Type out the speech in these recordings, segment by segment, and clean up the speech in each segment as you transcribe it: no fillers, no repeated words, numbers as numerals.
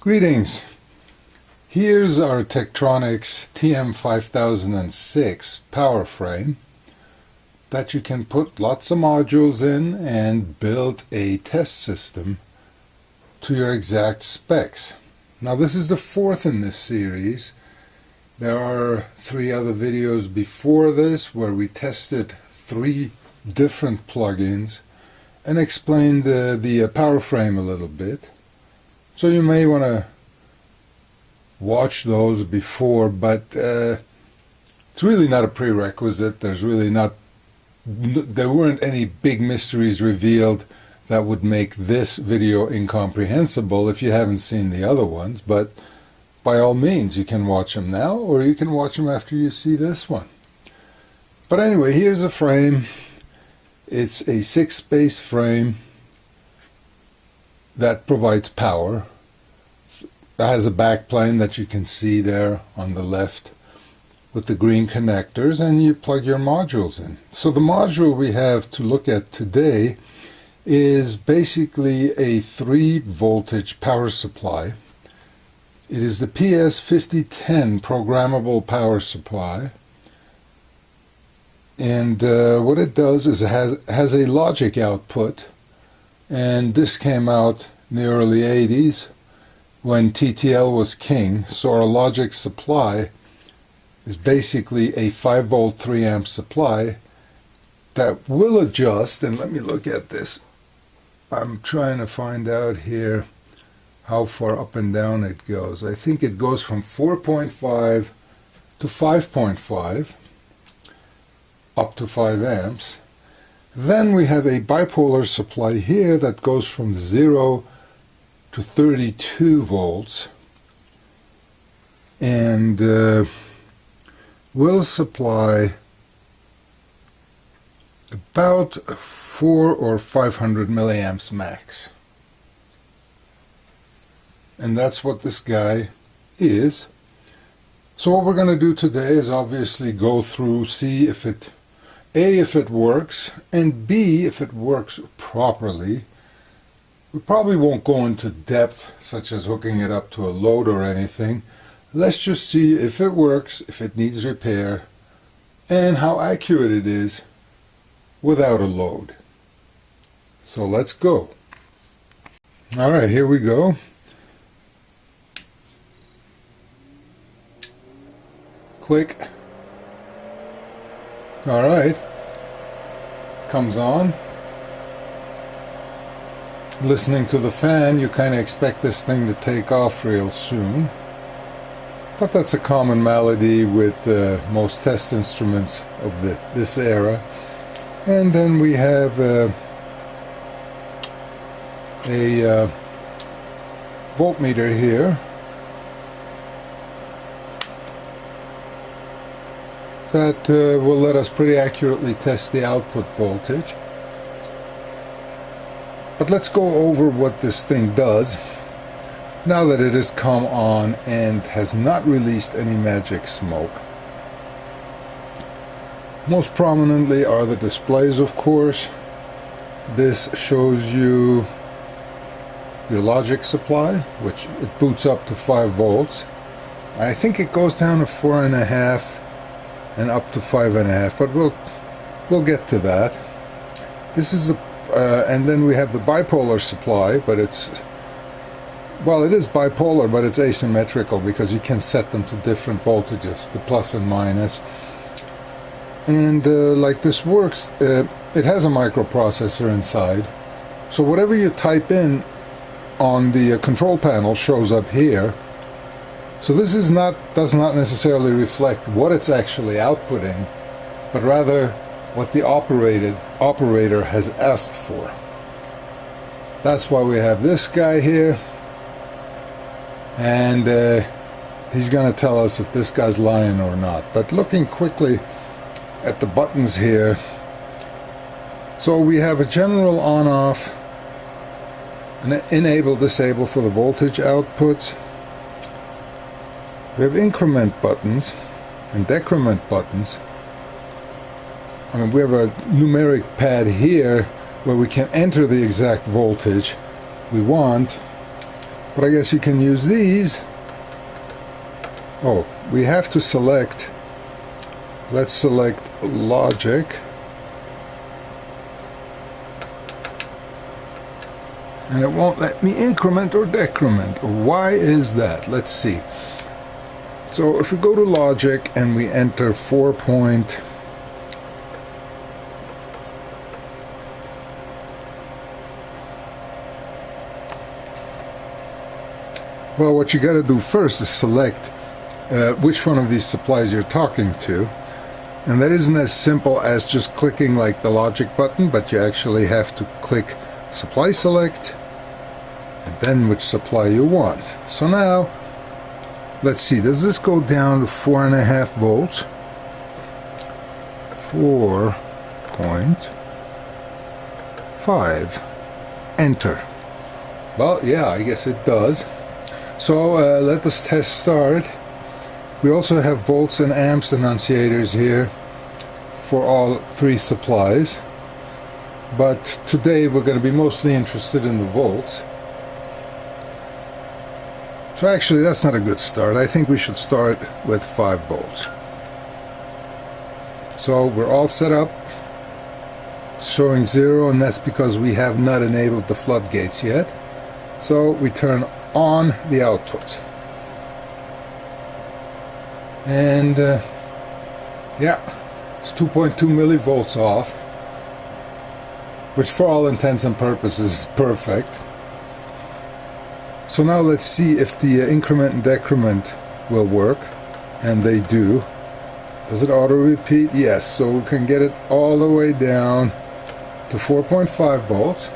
Greetings! Here's our Tektronix TM5006 power frame that you can put lots of modules in and build a test system to your exact specs. Now this is the fourth in this series. There are 3 other videos before this where we tested 3 different plugins and explained the power frame a little bit. So you may want to watch those before, but it's really not a prerequisite. There weren't any big mysteries revealed that would make this video incomprehensible if you haven't seen the other ones, but by all means you can watch them now, or you can watch them after you see this one. But anyway, here's a frame. It's a 6-space frame that provides power. It has a backplane that you can see there on the left with the green connectors, and you plug your modules in. So the module we have to look at today is basically a 3 voltage power supply. It is the PS-5010 programmable power supply, and what it does is it has a logic output. And this came out in the early 80s when TTL was king. So our logic supply is basically a 5 volt 3 amp supply that will adjust. And let me look at this. I'm trying to find out here how far up and down it goes. I think it goes from 4.5 to 5.5 up to 5 amps. Then we have a bipolar supply here that goes from 0 to 32 volts and will supply about 400 or 500 milliamps max. And that's what this guy is. So what we're going to do today is obviously go through, see if it if it works, and B, if it works properly. We probably won't go into depth, such as hooking it up to a load or anything. Let's just see if it works, if it needs repair, and how accurate it is without a load. So let's go. Alright, here we go. Click. Alright, comes on. Listening to the fan, you kind of expect this thing to take off real soon, but that's a common malady with most test instruments of this era. And then we have a voltmeter here that will let us pretty accurately test the output voltage. But let's go over what this thing does now that it has come on and has not released any magic smoke. Most prominently are the displays, of course. This shows you your logic supply, which it boots up to 5 volts. I think it goes down to 4.5 and up to 5.5, but we'll get to that. This is and then we have the bipolar supply, but it is bipolar, but it's asymmetrical because you can set them to different voltages, the plus and minus. And like this works, it has a microprocessor inside, so whatever you type in on the control panel shows up here. So this does not necessarily reflect what it's actually outputting, but rather what the operator has asked for. That's why we have this guy here, and he's going to tell us if this guy's lying or not. But looking quickly at the buttons here, so we have a general on-off, an enable disable for the voltage outputs. We have increment buttons and decrement buttons. I mean, we have a numeric pad here where we can enter the exact voltage we want. But I guess you can use these. Oh, we have to select. Let's select logic. And it won't let me increment or decrement. Why is that? Let's see. So if we go to logic and we enter 4 point, well, what you got to do first is select which one of these supplies you're talking to. And that isn't as simple as just clicking like the logic button, but you actually have to click supply select and then which supply you want. So now let's see, does this go down to 4.5 volts? 4.5. Enter. Well, yeah, I guess it does. So let this test start. We also have volts and amps enunciators here for all 3 supplies. But today we're going to be mostly interested in the volts. So actually that's not a good start. I think we should start with 5 volts. So we're all set up, showing 0, and that's because we have not enabled the floodgates yet. So we turn on the outputs. And yeah, it's 2.2 millivolts off, which for all intents and purposes is perfect. So now let's see if the increment and decrement will work, and they do. Does it auto repeat? Yes, so we can get it all the way down to 4.5 volts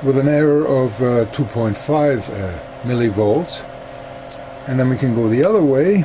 with an error of 2.5 millivolts, and then we can go the other way.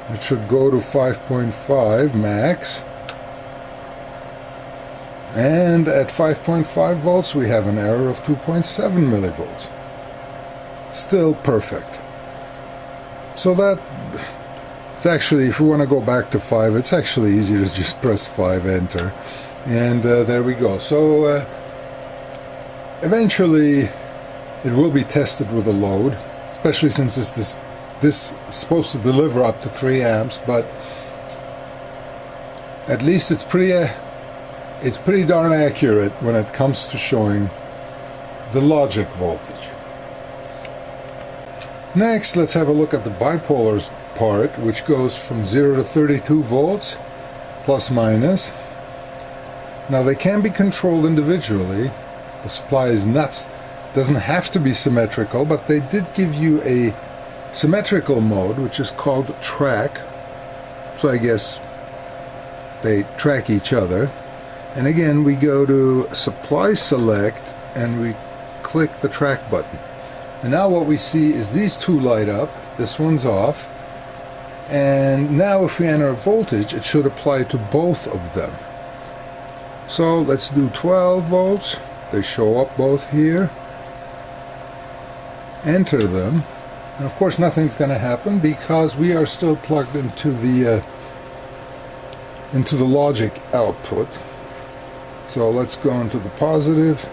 It should go to 5.5 max. And at 5.5 volts we have an error of 2.7 millivolts. Still perfect. So that it's actually, if we want to go back to 5, it's actually easier to just press 5 enter. And there we go. So eventually it will be tested with a load, especially since this is supposed to deliver up to 3 amps, but at least it's pretty darn accurate when it comes to showing the logic voltage. Next, let's have a look at the bipolars part, which goes from 0 to 32 volts, plus minus. Now they can be controlled individually. The supply is doesn't have to be symmetrical, but they did give you a symmetrical mode, which is called track. So I guess they track each other. And again, we go to supply select and we click the track button. And now what we see is these 2 light up. This one's off. And now if we enter a voltage, it should apply to both of them. So let's do 12 volts. They show up both here. Enter them. And of course nothing's going to happen because we are still plugged into the logic output. So let's go into the positive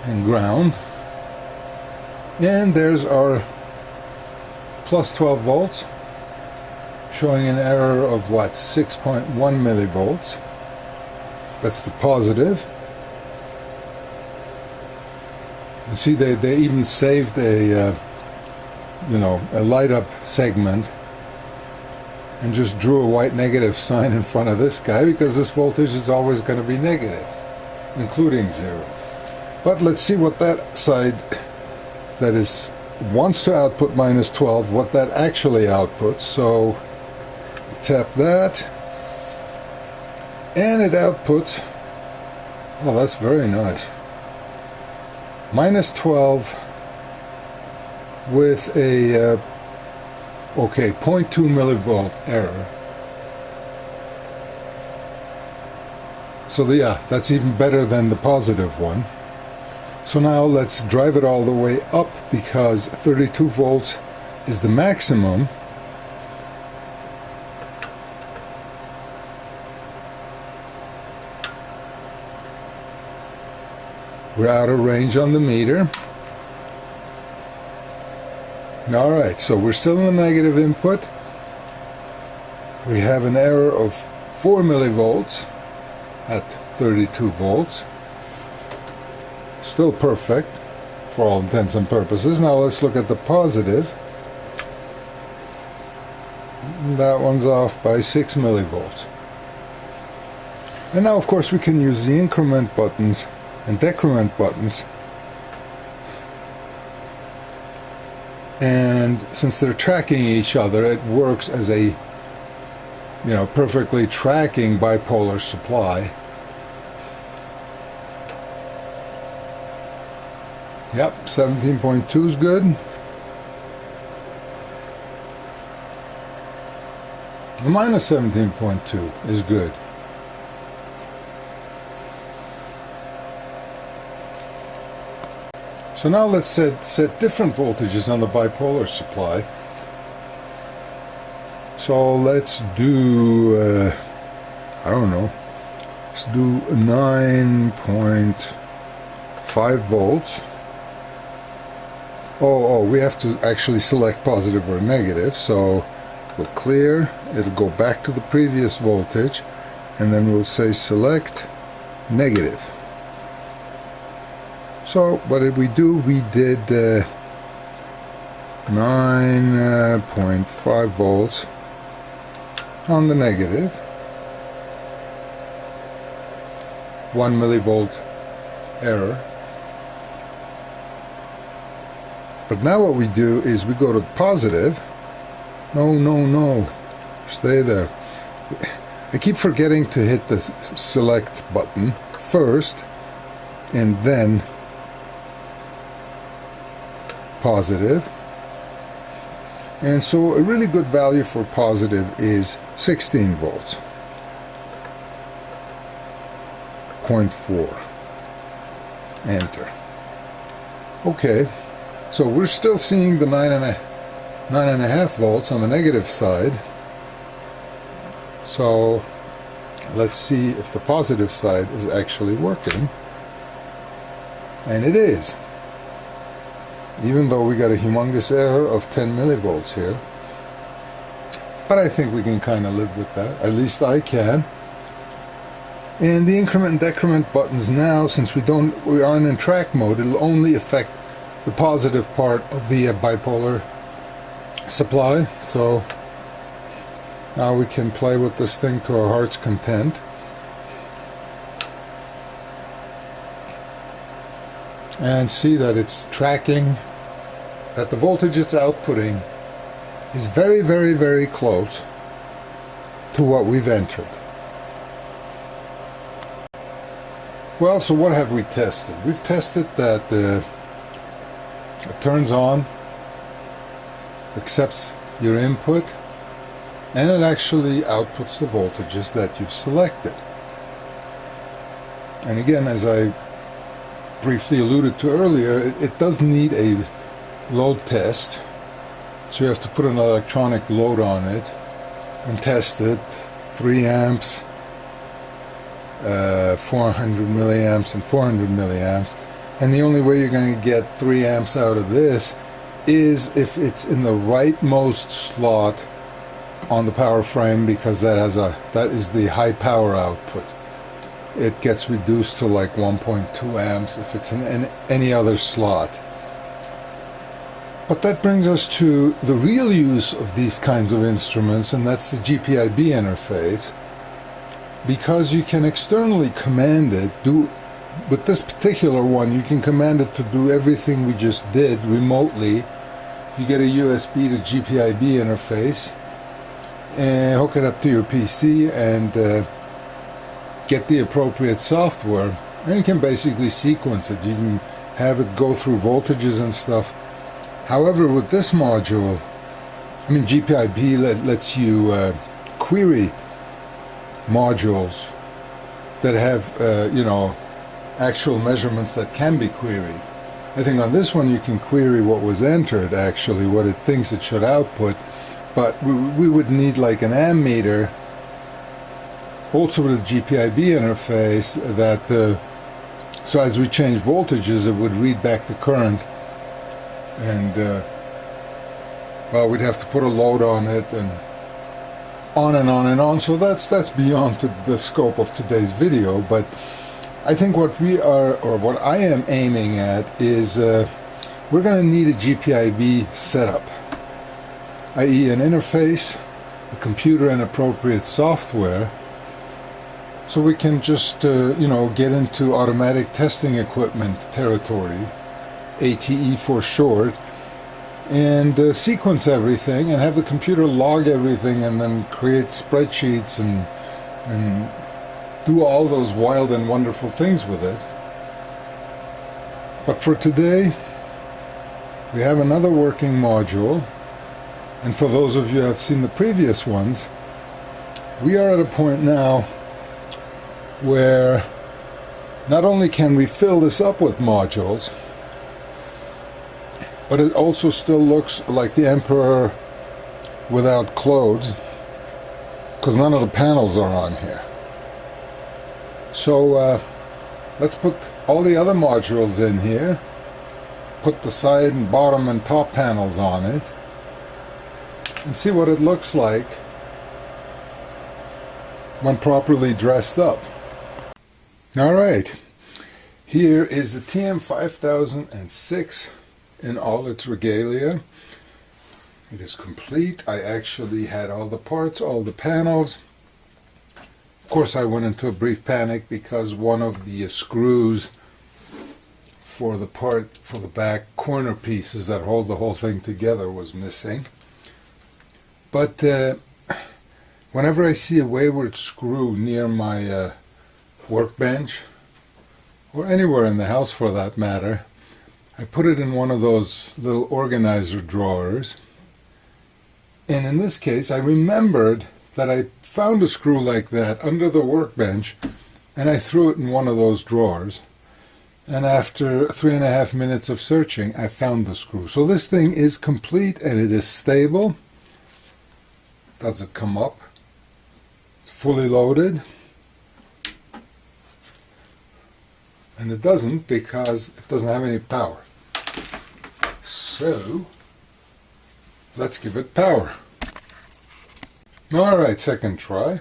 and ground. And there's our plus 12 volts, showing an error of what, 6.1 millivolts. That's the positive. You see, they even saved a light up segment and just drew a white negative sign in front of this guy, because this voltage is always going to be negative, including 0. But let's see what that side that wants to output minus 12, what that actually outputs. So tap that, and it outputs, oh, that's very nice, minus 12 with a 0.2 millivolt error. So yeah, that's even better than the positive one. So now let's drive it all the way up, because 32 volts is the maximum. We're out of range on the meter. Alright, so we're still in the negative input. We have an error of 4 millivolts at 32 volts. Still perfect for all intents and purposes. Now let's look at the positive. That one's off by 6 millivolts. And now of course we can use the increment buttons and decrement buttons, and since they're tracking each other, it works as a perfectly tracking bipolar supply. Yep, 17.2 is good. The minus 17.2 is good. So now let's set different voltages on the bipolar supply. So let's do, I don't know, let's do 9.5 volts. Oh, we have to actually select positive or negative, so we'll clear, it'll go back to the previous voltage, and then we'll say select negative. So what did we do? We did 9.5 volts on the negative, 1 millivolt error. But now what we do is we go to the positive. No, stay there. I keep forgetting to hit the select button first and then positive. And so a really good value for positive is 16 volts. 0.4. Enter. Okay, so we're still seeing the 9.5 volts on the negative side. So let's see if the positive side is actually working. And it is. Even though we got a humongous error of 10 millivolts here. But I think we can kind of live with that. At least I can. And the increment and decrement buttons now, since we aren't in track mode, it'll only affect the positive part of the bipolar supply. So now we can play with this thing to our heart's content. And see that it's tracking, that the voltage it's outputting is very, very, very close to what we've entered. Well, so what have we tested? We've tested that it turns on, accepts your input, and it actually outputs the voltages that you've selected. And again, as I briefly alluded to earlier, it does need a load test, so you have to put an electronic load on it and test it. 3 amps, 400 milliamps and 400 milliamps, and the only way you're going to get 3 amps out of this is if it's in the rightmost slot on the power frame, because that is the high power output. It gets reduced to like 1.2 amps if it's in any other slot. But that brings us to the real use of these kinds of instruments, and that's the GPIB interface, because you can externally command it. With this particular one, you can command it to do everything we just did remotely. You get a USB to GPIB interface and hook it up to your PC and get the appropriate software, and you can basically sequence it. You can have it go through voltages and stuff. However, with this module, GPIB lets you query modules that have actual measurements that can be queried. I think on this one you can query what was entered, actually, what it thinks it should output, but we would need like an ammeter, also with a GPIB interface, that So as we change voltages, it would read back the current, and well, we'd have to put a load on it, and on and on and on. So that's beyond the scope of today's video. But I think what we are, or what I am aiming at, is we're going to need a GPIB setup, i.e. an interface, a computer, and appropriate software, so we can just get into automatic testing equipment territory, ATE for short, and sequence everything and have the computer log everything and then create spreadsheets and do all those wild and wonderful things with it. But for today, we have another working module, and for those of you who have seen the previous ones, we are at a point now where not only can we fill this up with modules, but it also still looks like the Emperor without clothes, because none of the panels are on here. So let's put all the other modules in here, put the side and bottom and top panels on it, and see what it looks like when properly dressed up. Alright, here is the TM5006 in all its regalia. It is complete. I actually had all the parts, all the panels. Of course, I went into a brief panic because one of the screws for the back corner pieces that hold the whole thing together was missing. But whenever I see a wayward screw near my workbench, or anywhere in the house for that matter, I put it in one of those little organizer drawers. And in this case, I remembered that I found a screw like that under the workbench, and I threw it in one of those drawers. And after 3.5 minutes of searching, I found the screw. So this thing is complete and it is stable. Does it come up? It's fully loaded. And it doesn't, because it doesn't have any power. So let's give it power. Alright, second try.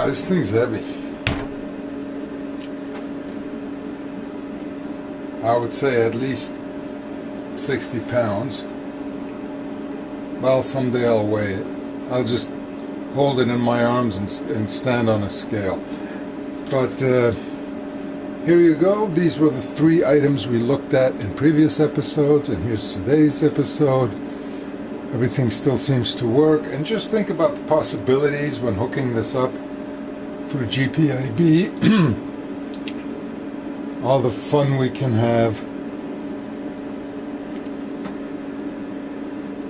This thing's heavy. I would say at least 60 pounds. Well, someday I'll weigh it. I'll just hold it in my arms and stand on a scale. But here you go. These were the 3 items we looked at in previous episodes, and here's today's episode. Everything still seems to work, and just think about the possibilities when hooking this up through GPIB. All the fun we can have.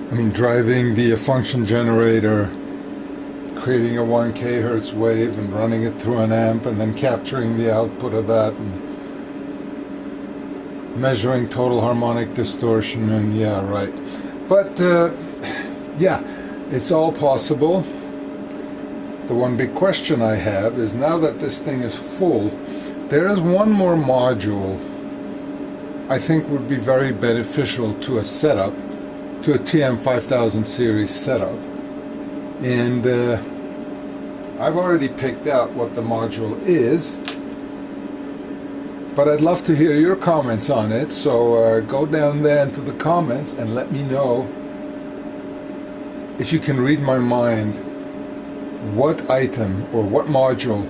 I mean, driving the function generator, creating a 1 kHz wave and running it through an amp, and then capturing the output of that and measuring total harmonic distortion, and yeah, right. But yeah, it's all possible. The one big question I have is, now that this thing is full, there is one more module I think would be very beneficial to a setup, to a TM5000 series setup. And I've already picked out what the module is, but I'd love to hear your comments on it, so go down there into the comments and let me know, if you can read my mind, what item or what module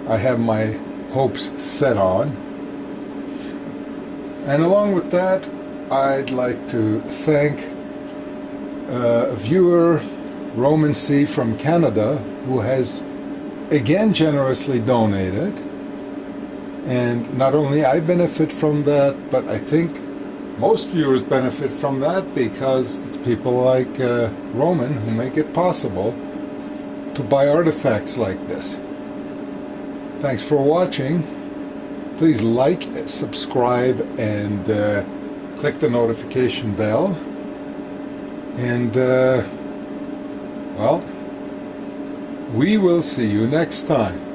I have my hopes set on. And along with that, I'd like to thank a viewer, Roman C. from Canada, who has again generously donated. And not only I benefit from that, but I think most viewers benefit from that, because it's people like Roman who make it possible to buy artifacts like this. Thanks for watching. Please like, subscribe, and click the notification bell. And, well, we will see you next time.